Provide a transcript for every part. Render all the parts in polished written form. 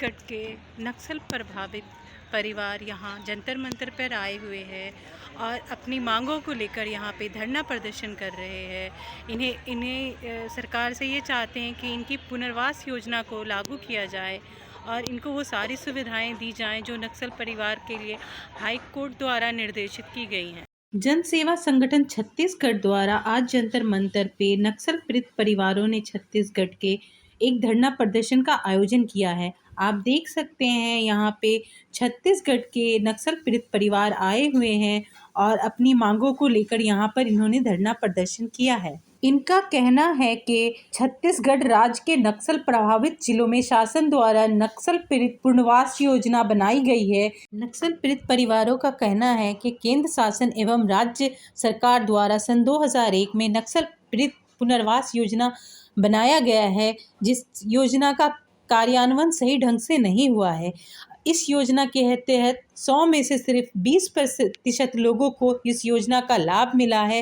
छत्तीसगढ़ के नक्सल प्रभावित परिवार यहाँ जंतर मंतर पर आए हुए हैं और अपनी मांगों को लेकर यहाँ पे धरना प्रदर्शन कर रहे हैं। इन्हें सरकार से ये चाहते हैं कि इनकी पुनर्वास योजना को लागू किया जाए और इनको वो सारी सुविधाएं दी जाएं जो नक्सल परिवार के लिए हाई कोर्ट द्वारा निर्देशित की गई हैं। जन सेवा संगठन छत्तीसगढ़ द्वारा आज जंतर मंतर पे नक्सल पीड़ित परिवारों ने छत्तीसगढ़ के एक धरना प्रदर्शन का आयोजन किया है। आप देख सकते हैं यहाँ पे छत्तीसगढ़ के नक्सल पीड़ित परिवार आए हुए हैं और अपनी मांगों को लेकर यहाँ पर इन्होंने धरना प्रदर्शन किया है। इनका कहना है कि छत्तीसगढ़ राज्य के नक्सल प्रभावित जिलों में शासन द्वारा नक्सल पीड़ित पुनर्वास योजना बनाई गई है। नक्सल पीड़ित परिवारों का कहना है कि केंद्र शासन एवं राज्य सरकार द्वारा सन 2001 में नक्सल पीड़ित पुनर्वास योजना बनाया गया है, जिस योजना का कार्यान्वयन सही ढंग से नहीं हुआ है। इस योजना के तहत 100 में से सिर्फ 20% लोगों को इस योजना का लाभ मिला है।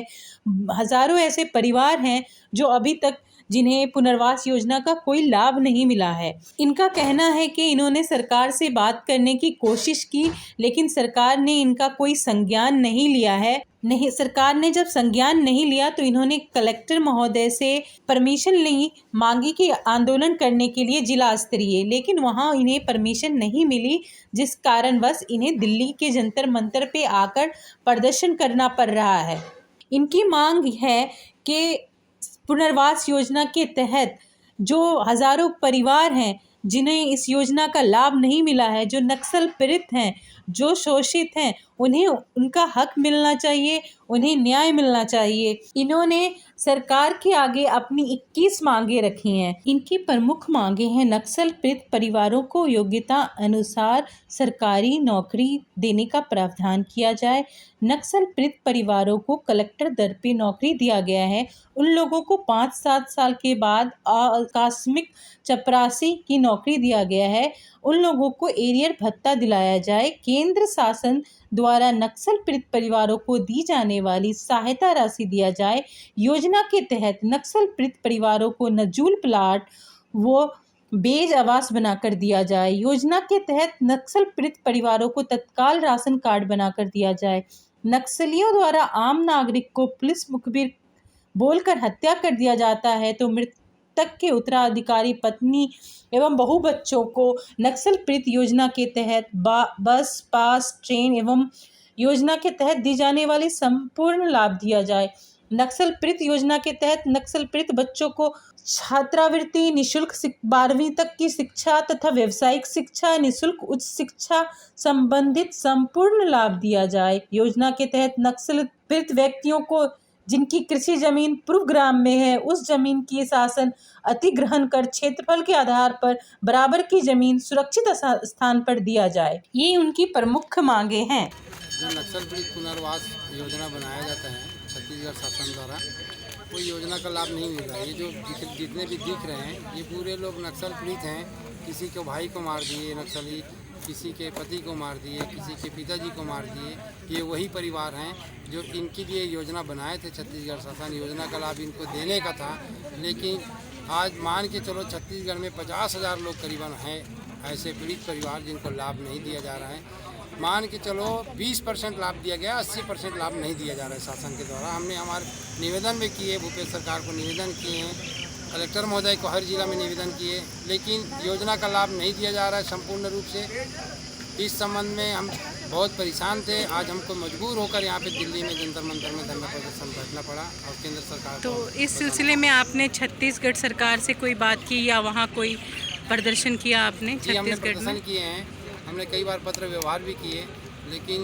हजारों ऐसे परिवार हैं जो अभी तक जिन्हें पुनर्वास योजना का कोई लाभ नहीं मिला है। इनका कहना है कि इन्होंने सरकार से बात करने की कोशिश की, लेकिन सरकार ने इनका कोई संज्ञान नहीं लिया है। सरकार ने जब संज्ञान नहीं लिया तो इन्होंने कलेक्टर महोदय से परमिशन ली, मांगी कि आंदोलन करने के लिए जिला स्तरीय, लेकिन वहां इन्हें परमिशन नहीं मिली, जिस कारणवश इन्हें दिल्ली के जंतर मंतर पे आकर प्रदर्शन करना पड़ रहा है। इनकी मांग है कि पुनर्वास योजना के तहत जो हजारों परिवार हैं जिन्हें इस योजना का लाभ नहीं मिला है, जो नक्सल पीड़ित हैं, जो शोषित हैं, उन्हें उनका हक मिलना चाहिए, उन्हें न्याय मिलना चाहिए। इन्होंने सरकार के आगे अपनी 21 मांगे रखी हैं। इनकी प्रमुख मांगे हैं नक्सल पीड़ित परिवारों को योग्यता अनुसार सरकारी नौकरी देने का प्रावधान किया जाए। नक्सल पीड़ित परिवारों को कलेक्टर दर पे नौकरी दिया गया है, उन लोगों को 5-7 साल के बाद आकस्मिक चपरासी की नौकरी दिया गया है, उन लोगों को एरियर भत्ता दिलाया जाए। केंद्र शासन द्वारा नक्सल पीड़ित परिवारों को दी जाने वाली सहायता राशि दिया जाए। योजना के तहत नक्सल पीड़ित परिवारों को नजूल प्लाट वो बेज आवास बनाकर दिया जाए। योजना के तहत नक्सल पीड़ित परिवारों को तत्काल राशन कार्ड बनाकर दिया जाए। नक्सलियों द्वारा आम नागरिक को पुलिस मुखबिर बोलकर हत्या कर दिया जाता है तो मृतक के उत्तराधिकारी पत्नी एवं बहु बच्चों को नक्सल पीड़ित योजना के तहत बस पास ट्रेन एवं योजना के तहत दी जाने वाली संपूर्ण लाभ दिया जाए। नक्सल पीड़ित योजना के तहत नक्सल पीड़ित बच्चों को छात्रावृत्ति, निःशुल्क 12वीं तक की शिक्षा तथा व्यावसायिक शिक्षा, निःशुल्क उच्च शिक्षा संबंधित संपूर्ण लाभ दिया जाए। योजना के तहत नक्सल पीड़ित व्यक्तियों को जिनकी कृषि जमीन पूर्व ग्राम में है, उस जमीन की शासन अधिग्रहण कर क्षेत्रफल के आधार पर बराबर की जमीन सुरक्षित स्थान पर दिया जाए। ये उनकी प्रमुख मांगे हैं। जो नक्सल पीड़ित पुनर्वास योजना बनाया जाता है छत्तीसगढ़ शासन द्वारा, कोई योजना का लाभ नहीं मिल रहा है। ये जो जितने भी दिख रहे हैं ये पूरे लोग नक्सल पीड़ित हैं। किसी के भाई को मार दिए नक्सली, किसी के पति को मार दिए, किसी के पिताजी को मार दिए। ये वही परिवार हैं जो इनके लिए योजना बनाए थे। छत्तीसगढ़ शासन योजना का लाभ इनको देने का था, लेकिन आज मान के चलो छत्तीसगढ़ में 50,000 लोग करीबन हैं ऐसे पीड़ित परिवार जिनको लाभ नहीं दिया जा रहा है। मान के चलो 20% लाभ दिया गया, 80% लाभ नहीं दिया जा रहा है शासन के द्वारा। हमने हमारे निवेदन में किए, भूपेश सरकार को निवेदन किए हैं, कलेक्टर महोदय को हर जिला में निवेदन किए, लेकिन योजना का लाभ नहीं दिया जा रहा है संपूर्ण रूप से। इस संबंध में हम बहुत परेशान थे। आज हमको मजबूर होकर यहाँ पे दिल्ली में जंतर मंतर में धरना प्रदर्शन बैठना पड़ा और केंद्र सरकार तो इस सिलसिले में आपने छत्तीसगढ़ सरकार से कोई बात की या वहाँ कोई प्रदर्शन किया आपने? हमने प्रदर्शन किए हैं, हमने कई बार पत्र व्यवहार भी किए, लेकिन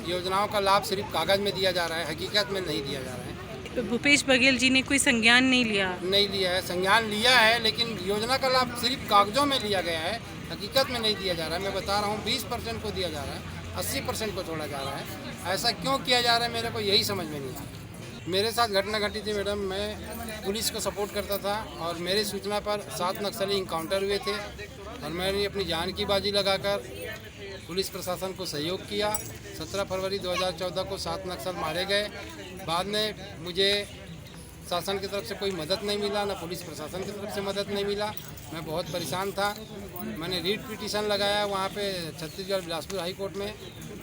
योजनाओं का लाभ सिर्फ कागज़ में दिया जा रहा है, हकीकत में नहीं दिया जा रहा है। भूपेश बघेल जी ने कोई संज्ञान नहीं लिया है। संज्ञान लिया है, लेकिन योजना का लाभ सिर्फ कागजों में लिया गया है, हकीकत में नहीं दिया जा रहा है। मैं बता रहा हूँ 20% को दिया जा रहा है, 80% को छोड़ा जा रहा है। ऐसा क्यों किया जा रहा है मेरे को यही समझ में नहीं आता। मेरे साथ घटना घटी थी मैडम, मैं पुलिस को सपोर्ट करता था और मेरी सूचना पर 7 नक्सली इनकाउंटर हुए थे और मैंने अपनी जान की बाजी लगाकर पुलिस प्रशासन को सहयोग किया। 17 फरवरी 2014 को 7 नक्सल मारे गए। बाद में मुझे शासन की तरफ से कोई मदद नहीं मिला, ना पुलिस प्रशासन की तरफ से मदद नहीं मिला। मैं बहुत परेशान था। मैंने रीट पिटीशन लगाया वहाँ पे छत्तीसगढ़ बिलासपुर हाई कोर्ट में।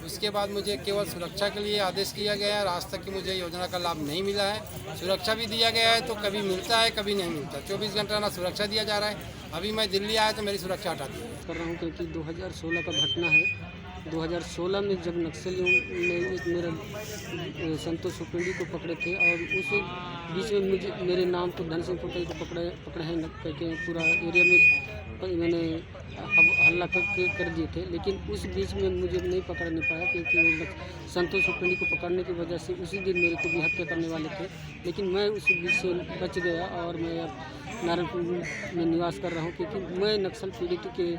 उसके बाद मुझे केवल सुरक्षा के लिए आदेश किया गया है। आज तक कि मुझे योजना का लाभ नहीं मिला है। सुरक्षा भी दिया गया है तो कभी मिलता है कभी नहीं मिलता। 24 घंटा ना सुरक्षा दिया जा रहा है। अभी मैं दिल्ली आया तो मेरी सुरक्षा हटा दी कर रहा हूँ क्योंकि 2016 का घटना है। 2016 में जब नक्सलियों ने एक मेरे संतोष उपेंडी को पकड़े थे और उस बीच में मुझे मेरे नाम को धन सिंह पटेल को पकड़े हैं करके पूरा एरिया में मैंने हल्ला कर दिए थे। लेकिन उस बीच में मुझे नहीं पकड़ पाया क्योंकि संतोष उपेंडी को पकड़ने की वजह से उसी दिन मेरे को भी हत्या करने वाले थे। लेकिन मैं उस बीच से बच गया और मैं अब नारायणपुर में निवास कर रहा हूँ क्योंकि मैं नक्सल पीड़ित के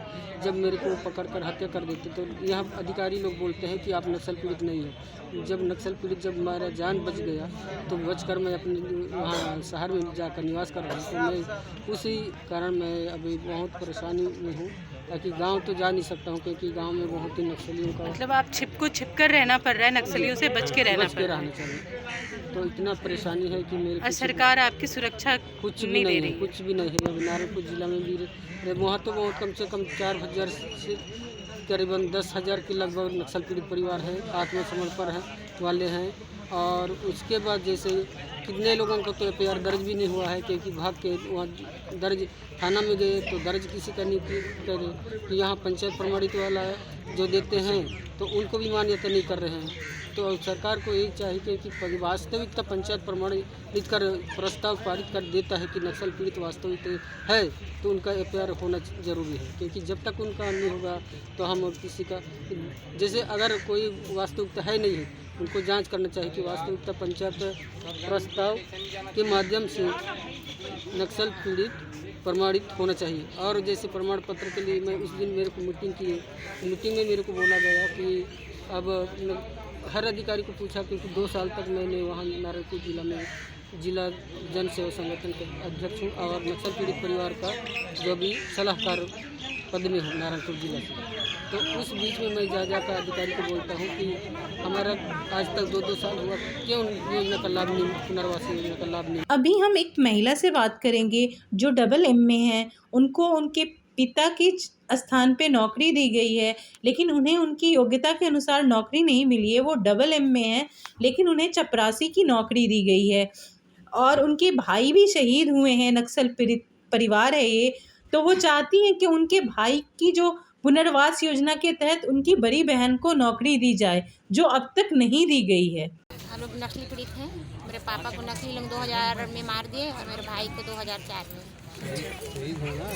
जब मेरे को पकड़ कर हत्या कर देते तो यहाँ अधिकारी लोग बोलते हैं कि आप नक्सल पीड़ित नहीं हो। जब नक्सल पीड़ित जब मेरा जान बच गया तो बचकर मैं अपने वहाँ शहर में जाकर निवास कर रहा हूँ। तो मैं उसी कारण मैं अभी बहुत परेशानी में हूँ ताकि गांव तो जा नहीं सकता हूँ क्योंकि गांव में बहुत ही नक्सलियों का मतलब आप छिप कर रहना पड़ रहा है, नक्सलियों से बच के रहना पड़ रहा है। चाहिए। तो इतना परेशानी है कि मेरे और सरकार आपकी सुरक्षा कुछ नहीं दे रही। कुछ भी नहीं है। अभी नारायणपुर जिला में भी वहाँ तो बहुत कम से कम 4000 से करीबन 10,000 के लगभग नक्सल पीड़ित परिवार है, आत्मसमर्पण है वाले हैं। और उसके बाद जैसे कितने लोगों को तो एफआईआर दर्ज भी नहीं हुआ है क्योंकि भाग के वहाँ दर्ज थाना में गए तो दर्ज किसी का नहीं करे कि यहाँ पंचायत प्रमाणित वाला जो देते हैं तो उनको भी मान्यता नहीं कर रहे हैं। तो सरकार को यही चाहिए कि वास्तविकता पंचायत प्रमाणित कर प्रस्ताव पारित कर देता है कि नक्सल पीड़ित वास्तविक है तो उनका एफआईआर होना जरूरी है क्योंकि जब तक उनका नहीं होगा तो हम किसी का जैसे अगर कोई वास्तविकता है नहीं है उनको जांच करना चाहिए कि वास्तविकता पंचायत प्रस्ताव के माध्यम से नक्सल पीड़ित प्रमाणित होना चाहिए। और जैसे प्रमाण पत्र के लिए मैं उस दिन मेरे को मीटिंग में मेरे को बोला गया कि अब हर अधिकारी को पूछा क्योंकि 2 साल तक मैंने वहाँ नारायणपुर जिला में जिला जन सेवा संगठन के अध्यक्ष हूँ और नक्सल पीड़ित परिवार का जो भी सलाहकार पद में हूँ नारायणपुर जिला से। तो उस बीच में मैं जाकर अधिकारी को बोलता हूँ कि हमारा आज तक 2-2 साल हुआ क्यों योजना का लाभ नहीं, पुनर्वास योजना का लाभ नहीं। अभी हम एक महिला से बात करेंगे जो AA में हैं। उनको उनके पिता के स्थान पे नौकरी दी गई है लेकिन उन्हें उनकी योग्यता के अनुसार नौकरी नहीं मिली है। वो AA में है लेकिन उन्हें चपरासी की नौकरी दी गई है और उनके भाई भी शहीद हुए हैं। नक्सल पीड़ित परिवार है ये, तो वो चाहती हैं कि उनके भाई की जो पुनर्वास योजना के तहत उनकी बड़ी बहन को नौकरी दी जाए जो अब तक नहीं दी गई है। हम लोग नक्सली पीड़ित हैं। मेरे पापा को नक्सली लोग 2000 में मार दिए और मेरे भाई को 2004 में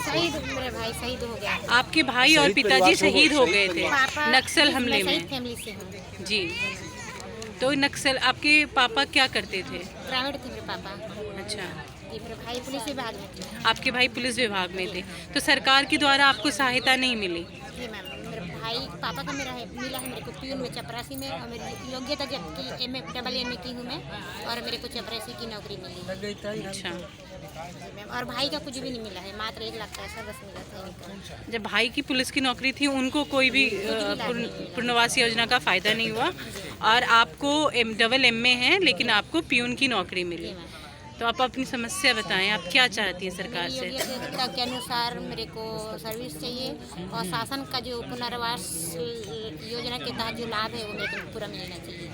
शहीद। मेरे भाई शहीद हो गया। आपके भाई और पिताजी शहीद हो गए थे पापा नक्सल हमले में। फैमिली से हूँ जी, तो नक्सल आपके पापा क्या करते थे? ग्रामीण थे मेरे पापा। अच्छा, जी मेरे भाई पुलिस विभाग में थे। आपके भाई पुलिस विभाग में थे, तो सरकार के द्वारा आपको सहायता नहीं मिली? जी मैम, मेरे भाई पापा का मेरा है मिला है मेरे को पियून में चपरासी में और मेरी योग्यता जबकि AA की हूँ मैं और मेरे को चपरासी की नौकरी मिली। अच्छा मैम, और भाई का कुछ भी नहीं मिला है, मात्र 1 लाख पैसा बस मिला था। जब भाई की पुलिस की नौकरी थी उनको कोई भी पुनर्वास योजना का फ़ायदा नहीं हुआ और आपको AA में है लेकिन आपको पियून की नौकरी मिली। तो आप अपनी समस्या बताएं, आप क्या चाहती हैं सरकार से? योग्यता के अनुसार मेरे को सर्विस चाहिए और शासन का जो पुनर्वास योजना के तहत जो लाभ है वो मेरे को पूरा मिलना चाहिए।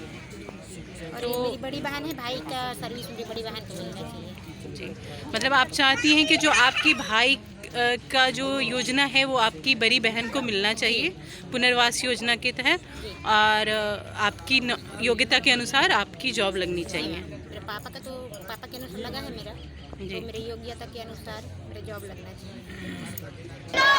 और तो मेरी बड़ी बहन है, भाई का सर्विस मेरी बड़ी बहन को मिलना चाहिए। जी, मतलब आप चाहती हैं कि जो आपकी भाई का जो योजना है वो आपकी बड़ी बहन को मिलना चाहिए पुनर्वास योजना के तहत और आपकी योग्यता के अनुसार आपकी जॉब लगनी चाहिए। मेरे पापा का तो पापा के अनुसार लगा है मेरा, तो मेरी योग्यता के अनुसार मेरे जॉब लगना चाहिए।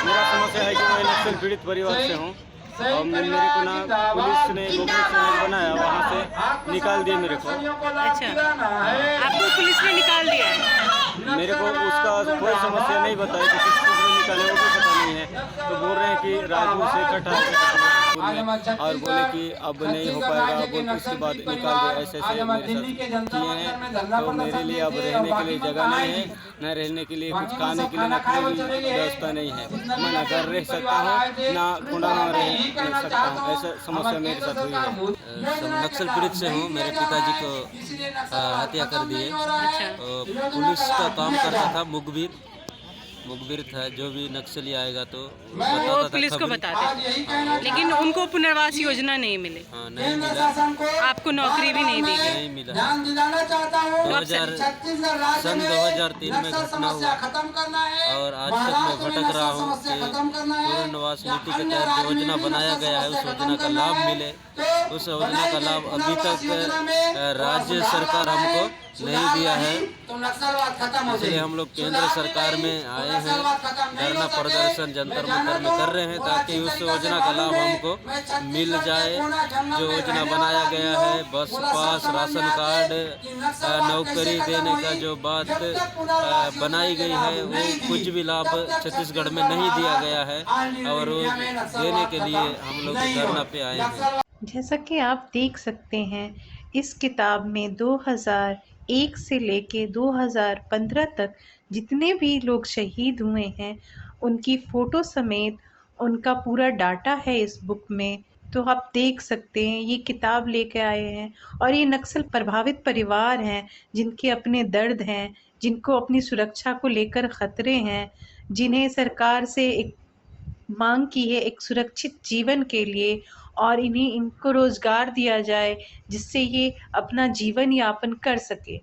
मेरा समस्या है कि मैं नक्सल पीड़ित परिवार से हूँ और मेरे को ना पुलिस ने गोपनीय बनाया, वहाँ से निकाल दिया मेरे को। अच्छा, आपको पुलिस ने निकाल दिया है? मेरे को उसका कोई समस्या नहीं बताई कि किस चीज़ में निकाले वो भी पता नहीं नहीं है, तो बोल रहे हैं कि राजू से कटा है और बोले कि अब नहीं हो पाएगा, बोल उसके बाद निकाल दे, ऐसे ऐसे मेरे साथ किए हैं। तो मेरे लिए अब रहने के लिए जगह नहीं है, न रहने के लिए कुछ खाने के लिए न कोई व्यवस्था नहीं है। मैं न घर रह सकता हूँ ना कुंडा में रह सकता हूँ, ऐसा समस्या मेरे साथ हुई है। नक्सल पीड़ित से हूँ। मेरे पिताजी को हत्या कर दिए। पुलिस का काम करता था, मुखबिर था। जो भी नक्सली आएगा तो वो पुलिस को बताते, लेकिन उनको पुनर्वास योजना नहीं मिली। हाँ, नहीं मिला। आपको नौकरी भी नहीं दी गई। नहीं मिला। 2003 में घटना हुआ और आज तक मैं भटक रहा हूँ कि पुनर्वास नीति के तहत योजना बनाया गया है, उस योजना का लाभ मिले। उस योजना का लाभ अभी तक राज्य सरकार हमको नहीं दिया है, इसलिए हम लोग केंद्र सरकार में आए हैं। धरना प्रदर्शन जंतर मंतर में कर रहे हैं ताकि उस योजना का लाभ हमको मिल जाए। जो योजना बनाया गया है, बस पास, राशन कार्ड, नौकरी देने का जो बात बनाई गई है, वो कुछ भी लाभ छत्तीसगढ़ में नहीं दिया गया है और देने के लिए हम लोग धरना पे आए हैं। जैसा कि आप देख सकते हैं, इस किताब में 2001 से लेके 2015 तक जितने भी लोग शहीद हुए हैं, उनकी फ़ोटो समेत उनका पूरा डाटा है इस बुक में। तो आप देख सकते हैं, ये किताब लेके आए हैं और ये नक्सल प्रभावित परिवार हैं, जिनके अपने दर्द हैं, जिनको अपनी सुरक्षा को लेकर ख़तरे हैं, जिन्हें सरकार से एक मांग की है एक सुरक्षित जीवन के लिए, और इनको रोज़गार दिया जाए जिससे ये अपना जीवन यापन कर सके।